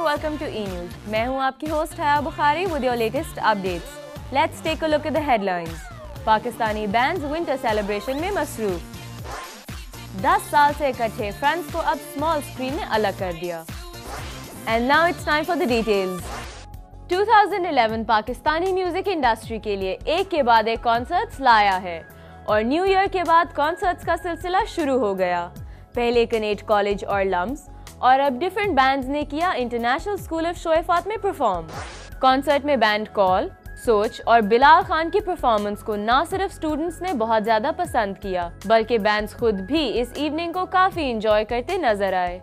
welcome to E-News. मैं हूं आपकी होस्ट हया Bukhari with your latest updates. Let's take a look at the headlines. Pakistani bands winter celebration में मसरूफ। 10 साल से इकट्ठे फ्रेंड्स को अब स्मॉल स्क्रीन ने अलग कर दिया। And now it's time for the details. 2011 Pakistani music industry के लिए एक के बाद एक कॉन्सर्ट्स लाया है और न्यू ईयर के बाद कॉन्सर्ट्स का सिलसिला शुरू हो गया। पहले कनेट कॉलेज और लम्स और अब डिफरेंट बैंड्स ने किया इंटरनेशनल स्कूल ऑफ शोएफात में परफॉर्म। कॉन्सर्ट में बैंड कॉल, सोच और बिलाल खान की परफॉर्मेंस को ना सिर्फ स्टूडेंट्स ने बहुत ज्यादा पसंद किया बल्कि बैंड्स खुद भी इस इवनिंग को काफी एंजॉय करते नजर आए।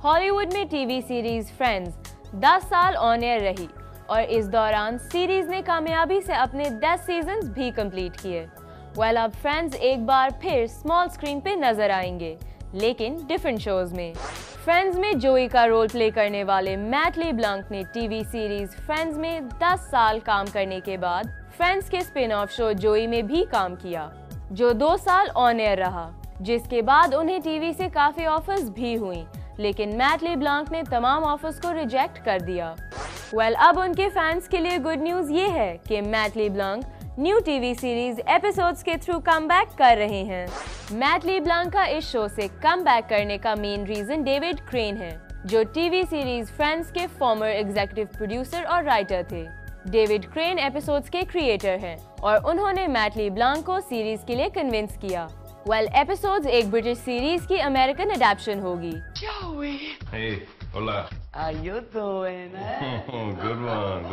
हॉलीवुड में टीवी सीरीज फ्रेंड्स 10 साल ऑन एयर रही और इस दौरान सीरीज ने कामयाबी से अपने 10 सीजन्स भी कंप्लीट किए। अब फ्रेंड्स एक बार फिर स्मॉल स्क्रीन पे नजर आएंगे, लेकिन डिफरेंट शोज में। फ्रेंड्स में जोई का रोल प्ले करने वाले मैट लेब्लांक ने टीवी सीरीज फ्रेंड्स में 10 साल काम करने के बाद फ्रेंड्स के स्पिन ऑफ शो जोई में भी काम किया, जो 2 साल ऑन एयर रहा, जिसके बाद उन्हें टीवी से काफी ऑफर्स भी हुई, लेकिन मैट लेब्लांक ने तमाम ऑफर्स को रिजेक्ट कर दिया। अब उनके फैंस के लिए गुड न्यूज ये है कि Matt LeBlanc new TV series episodes के थ्रू कमबैक कर रहे हैं। मैट लेब्लांक का इस शो से कमबैक करने का मेन रीजन डेविड क्रेन है, जो टीवी सीरीज फ्रेंड्स के फॉर्मर एग्जीक्यूटिव प्रोड्यूसर और राइटर थे। डेविड क्रेन एपिसोड्स के क्रिएटर हैं और उन्होंने मैट लेब्लांक को सीरीज के लिए कन्विंस किया। एपिसोड्स एक ब्रिटिश सीरीज की अमेरिकन अडैप्शन होगी। Joey. Hey, hola. How you doing? Good one.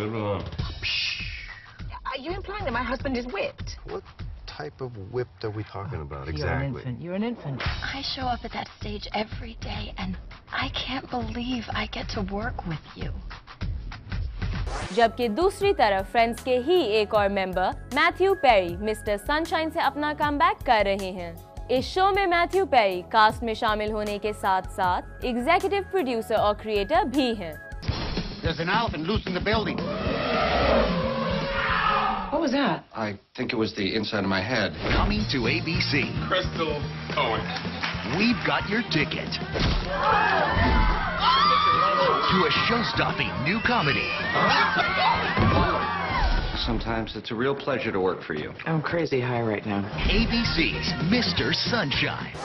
Are you implying that my husband is whipped? What type of whipped are we talking about You're an exactly? infant. You're an infant. I show up at that stage every day, and I can't believe I get to work with you. जबकि दूसरी तरफ friends के ही एक और member Matthew Perry mister sunshine से अपना comeback कर रहे हैं। इस शो में मैथ्यू पेरी कास्ट में शामिल होने के साथ-साथ एग्जीक्यूटिव प्रोड्यूसर और क्रिएटर भी हैं। There's an elephant loose in the building. What was that? I think it was the inside of my head. Coming to ABC. Crystal Cohen. We've got your ticket to a show-stopping new comedy. Sometimes it's a real pleasure to work for you. I'm crazy high right now. ABC's Mr. Sunshine.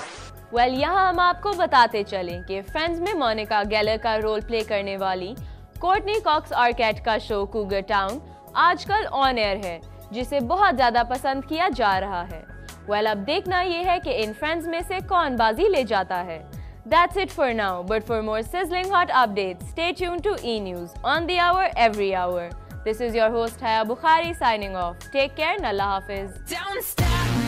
यहाँ हम आपको बताते चलें कि friends में Monika Geller का role play करने वाली कोर्टनी कॉक्स आर्केट का शो कूगर टाउन आजकल ऑन एयर है, जिसे बहुत ज्यादा पसंद किया जा रहा है। अब देखना ये है कि इन फ्रेंड्स में से कौन बाजी ले जाता है। That's it for now, but for more sizzling hot updates, stay tuned to E-News on the hour, every hour. This is your host Haya Bukhari signing off. Take care and Allah Hafiz. Don't stop.